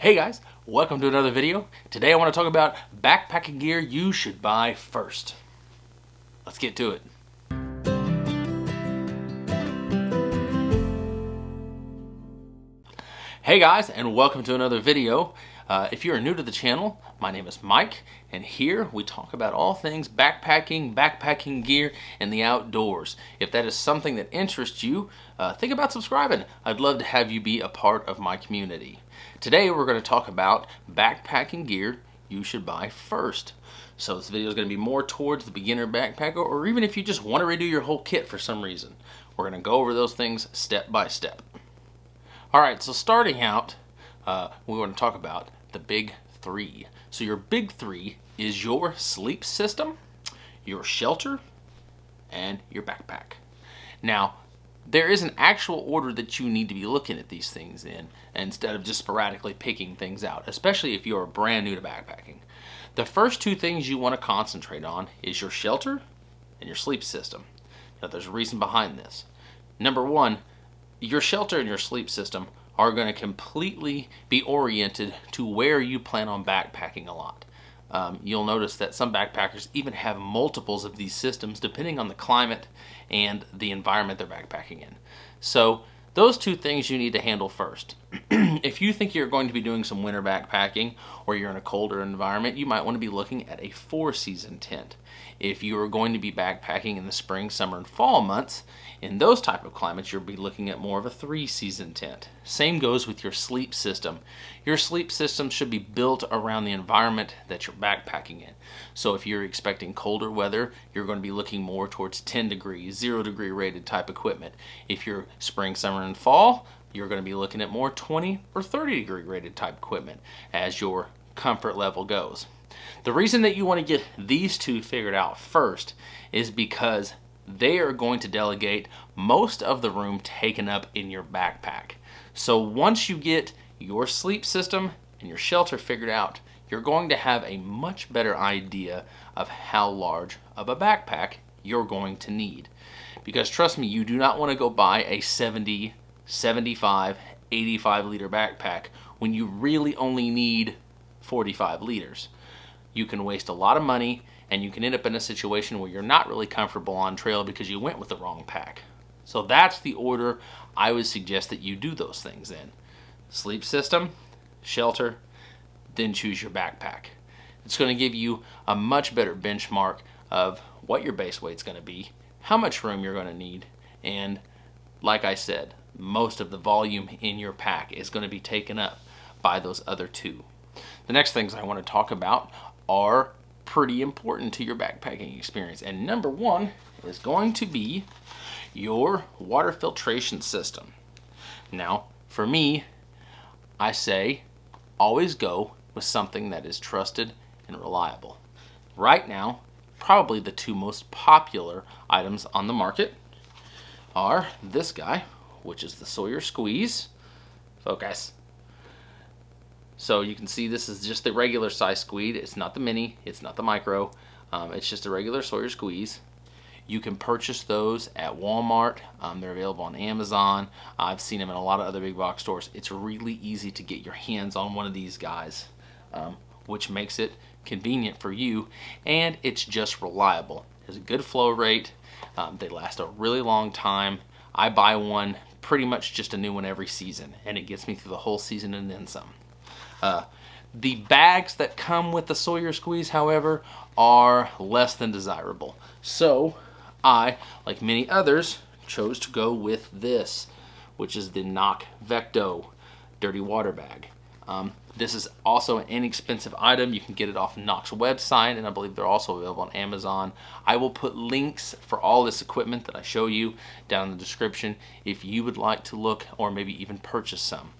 Hey guys, welcome to another video. Today I want to talk about backpacking gear you should buy first. Let's get to it. Hey guys, and welcome to another video. If you're new to the channel, my name is Mike, and here we talk about all things backpacking gear, and the outdoors. If that is something that interests you, think about subscribing. I'd love to have you be a part of my community. Today we're going to talk about backpacking gear you should buy first. So this video is going to be more towards the beginner backpacker, or even if you just want to redo your whole kit for some reason. We're going to go over those things step by step. Alright, so starting out, we want to talk about the big three. So your big three is your sleep system, your shelter, and your backpack. Now, there is an actual order that you need to be looking at these things in, instead of just sporadically picking things out, especially if you're brand new to backpacking. The first two things you want to concentrate on is your shelter and your sleep system. Now, there's a reason behind this. Number one, your shelter and your sleep system are going to completely be oriented to where you plan on backpacking a lot. You'll notice that some backpackers even have multiples of these systems depending on the climate and the environment they're backpacking in. So those two things you need to handle first. If you think you're going to be doing some winter backpacking, or you're in a colder environment, you might want to be looking at a 4-season tent. If you are going to be backpacking in the spring, summer, and fall months, in those type of climates, you'll be looking at more of a 3-season tent. Same goes with your sleep system. Your sleep system should be built around the environment that you're backpacking in. So if you're expecting colder weather, you're going to be looking more towards 10 degrees, 0-degree rated type equipment. If you're spring, summer, and fall, you're going to be looking at more 20 or 30-degree rated type equipment as your comfort level goes. The reason that you want to get these two figured out first is because they are going to delegate most of the room taken up in your backpack. So once you get your sleep system and your shelter figured out, you're going to have a much better idea of how large of a backpack you're going to need. Because trust me, you do not want to go buy a 70, 75, 85 liter backpack when you really only need 45 liters. You can waste a lot of money, and you can end up in a situation where you're not really comfortable on trail because you went with the wrong pack. So that's the order I would suggest that you do those things in. Sleep system, shelter, then choose your backpack. It's going to give you a much better benchmark of what your base weight's going to be, how much room you're going to need, and like I said, most of the volume in your pack is going to be taken up by those other two. The next things I want to talk about are pretty important to your backpacking experience. And number one is going to be your water filtration system. Now, for me, I say always go with something that is trusted and reliable. Right now, probably the two most popular items on the market are this guy, which is the Sawyer Squeeze. Focus. So you can see this is just the regular size squeeze. It's not the mini, it's not the micro. It's just a regular Sawyer Squeeze. You can purchase those at Walmart. They're available on Amazon. I've seen them in a lot of other big box stores. It's really easy to get your hands on one of these guys, which makes it convenient for you, and it's just reliable. It has a good flow rate. They last a really long time. I buy one, pretty much just a new one every season, and it gets me through the whole season and then some. The bags that come with the Sawyer Squeeze, however, are less than desirable. So I, like many others, chose to go with this, which is the Knock Vecto Dirty Water Bag. This is also an inexpensive item. You can get it off Knock's website, and I believe they're also available on Amazon. I will put links for all this equipment that I show you down in the description if you would like to look or maybe even purchase some.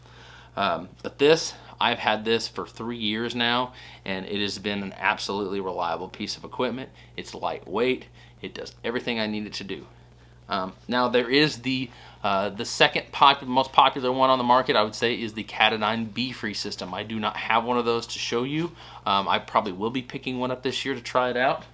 But this, I've had this for 3 years now, and it has been an absolutely reliable piece of equipment. It's lightweight. It does everything I need it to do. Now there is the second most popular one on the market, I would say, is the Katadyn Be-Free system. I do not have one of those to show you. I probably will be picking one up this year to try it out.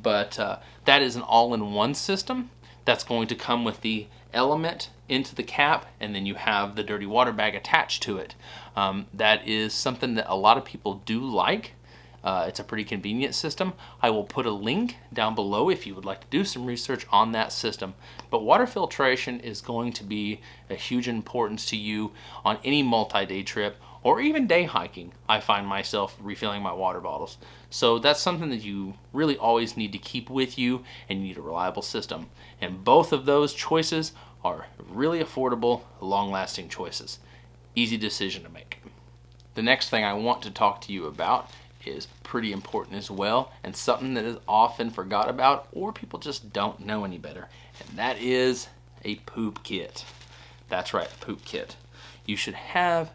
But that is an all-in-one system that's going to come with the Element into the cap, and then you have the dirty water bag attached to it. That is something that a lot of people do like. It's a pretty convenient system. I will put a link down below if you would like to do some research on that system. But water filtration is going to be a huge importance to you on any multi-day trip or even day hiking. I find myself refilling my water bottles. So that's something that you really always need to keep with you, and you need a reliable system. And both of those choices are really affordable, long-lasting choices. Easy decision to make. The next thing I want to talk to you about is pretty important as well, and something that is often forgot about or people just don't know any better, and that is a poop kit. That's right, a poop kit. You should have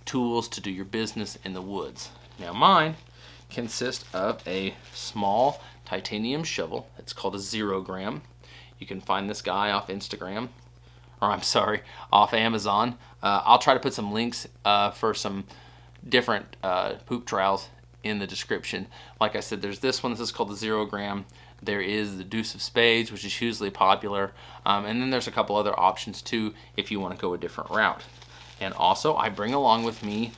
tools to do your business in the woods. Now mine consists of a small titanium shovel. It's called a 0 gram. You can find this guy off Instagram, or I'm sorry, off Amazon. I'll try to put some links for some different poop trowels in the description. Like I said, there's this one. This is called the 0 gram. There is the deuce of spades, which is hugely popular. And then there's a couple other options too if you want to go a different route. And also I bring along with me,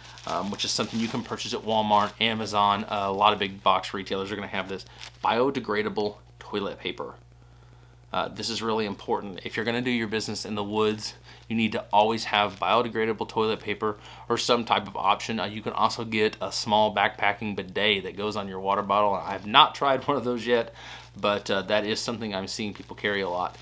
which is something you can purchase at Walmart, Amazon, a lot of big box retailers are going to have this, biodegradable toilet paper. This is really important. If you're going to do your business in the woods, you need to always have biodegradable toilet paper or some type of option. You can also get a small backpacking bidet that goes on your water bottle. I have not tried one of those yet, but that is something I'm seeing people carry a lot.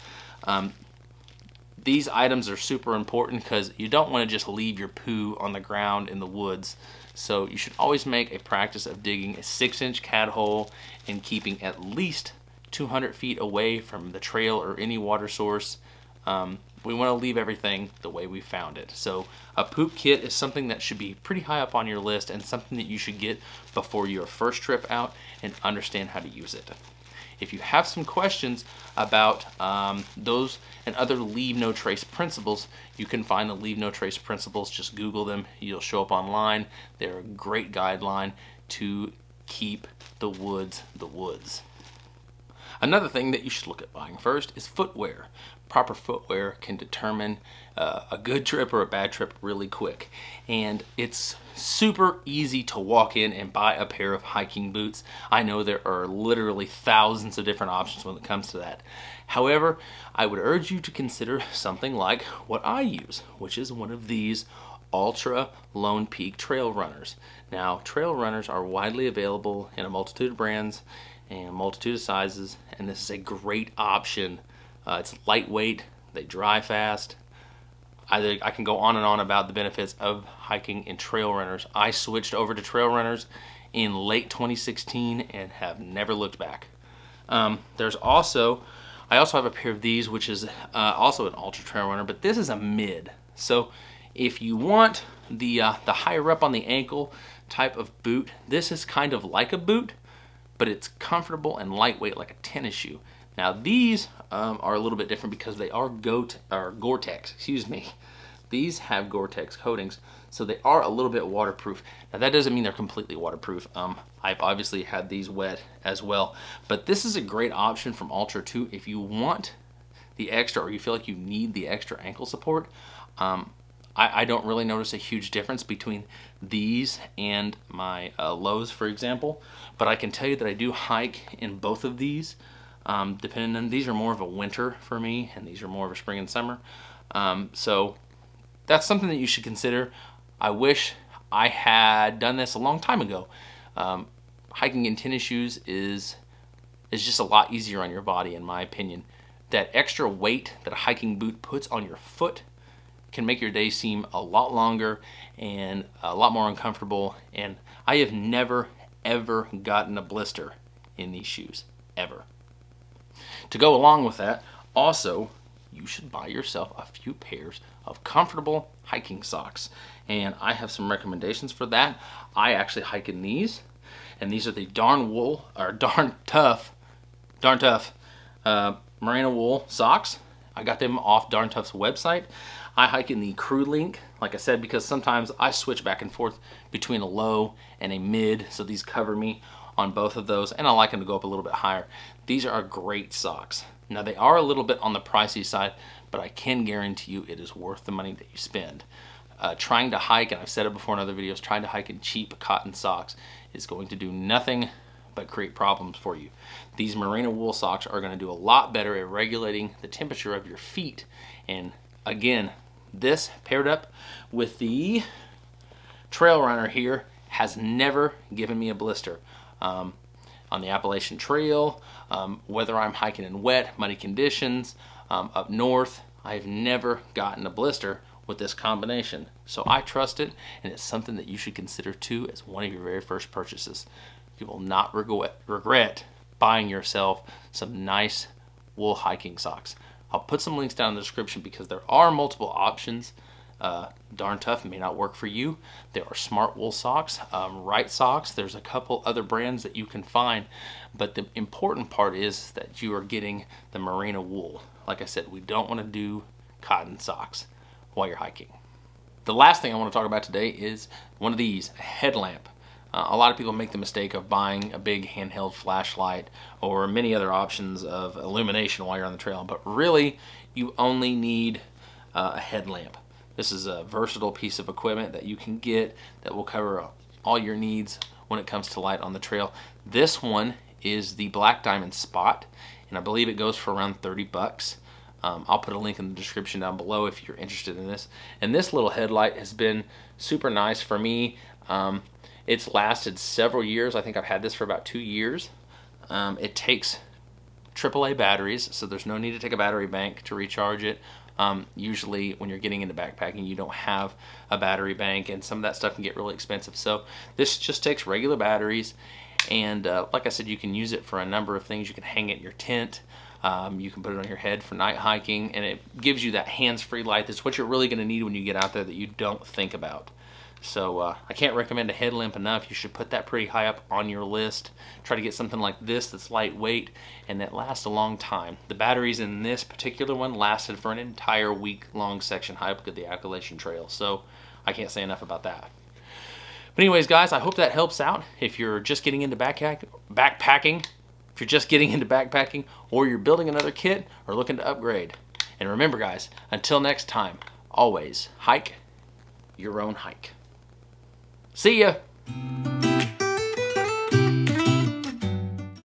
These items are super important because you don't want to just leave your poo on the ground in the woods. So you should always make a practice of digging a 6-inch cat hole and keeping at least 200 feet away from the trail or any water source. We want to leave everything the way we found it. So a poop kit is something that should be pretty high up on your list and something that you should get before your first trip out and understand how to use it. If you have some questions about those and other leave no trace principles, you can find the leave no trace principles. Just Google them. You'll show up online. They're a great guideline to keep the woods the woods. Another thing that you should look at buying first is footwear. Proper footwear can determine a good trip or a bad trip really quick. And it's super easy to walk in and buy a pair of hiking boots. I know there are literally thousands of different options when it comes to that. However, I would urge you to consider something like what I use, which is one of these Ultra Lone Peak trail runners. Now, trail runners are widely available in a multitude of brands and a multitude of sizes, and this is a great option. It's lightweight, they dry fast. I can go on and on about the benefits of hiking in trail runners. I switched over to trail runners in late 2016 and have never looked back. I also have a pair of these, which is also an ultra trail runner, but this is a mid. So if you want the higher up on the ankle type of boot, this is kind of like a boot, but it's comfortable and lightweight like a tennis shoe. Now these are a little bit different because they are Gore-Tex, excuse me. These have Gore-Tex coatings, so they are a little bit waterproof. Now that doesn't mean they're completely waterproof. I've obviously had these wet as well, but this is a great option from Ultra too if you want the extra, or you feel like you need the extra ankle support. I don't really notice a huge difference between these and my lows, for example, but I can tell you that I do hike in both of these. Depending on, these are more of a winter for me, and these are more of a spring and summer. So that's something that you should consider. I wish I had done this a long time ago. Hiking in tennis shoes is just a lot easier on your body, in my opinion. That extra weight that a hiking boot puts on your foot can make your day seem a lot longer and a lot more uncomfortable. And I have never, ever gotten a blister in these shoes, ever. To go along with that, also, you should buy yourself a few pairs of comfortable hiking socks. And I have some recommendations for that. I actually hike in these, and these are the Darn Tough merino wool socks. I got them off Darn Tough's website. I hike in the Crew Link, like I said, because sometimes I switch back and forth between a low and a mid, so these cover me on both of those, and I like them to go up a little bit higher. These are great socks. Now they are a little bit on the pricey side, but I can guarantee you it is worth the money that you spend. Trying to hike, and I've said it before in other videos, trying to hike in cheap cotton socks is going to do nothing but create problems for you. These merino wool socks are going to do a lot better at regulating the temperature of your feet. And again, this paired up with the Trail Runner here has never given me a blister. On the Appalachian Trail, whether I'm hiking in wet, muddy conditions, up north, I've never gotten a blister with this combination. So I trust it, and it's something that you should consider too as one of your very first purchases. You will not regret buying yourself some nice wool hiking socks. I'll put some links down in the description because there are multiple options. Darn Tough may not work for you. There are Smart Wool socks, Right socks. There's a couple other brands that you can find, but the important part is that you are getting the merino wool. Like I said, we don't want to do cotton socks while you're hiking. The last thing I want to talk about today is one of these, a headlamp. A lot of people make the mistake of buying a big handheld flashlight or many other options of illumination while you're on the trail, but really you only need a headlamp. This is a versatile piece of equipment that you can get that will cover all your needs when it comes to light on the trail. This one is the Black Diamond Spot, and I believe it goes for around 30 bucks. I'll put a link in the description down below if you're interested in this. And this little headlight has been super nice for me. It's lasted several years. I think I've had this for about 2 years. It takes AAA batteries, so there's no need to take a battery bank to recharge it. Usually when you're getting into backpacking, you don't have a battery bank, and some of that stuff can get really expensive. So this just takes regular batteries, and like I said, you can use it for a number of things. You can hang it in your tent. You can put it on your head for night hiking, and it gives you that hands-free light. That's what you're really going to need when you get out there that you don't think about. So I can't recommend a headlamp enough. You should put that pretty high up on your list. Try to get something like this that's lightweight and that lasts a long time. The batteries in this particular one lasted for an entire week-long section hike up the Appalachian Trail. So I can't say enough about that. But anyways, guys, I hope that helps out. If you're just getting into backpacking, or you're building another kit or looking to upgrade. And remember, guys, until next time, always hike your own hike. See ya!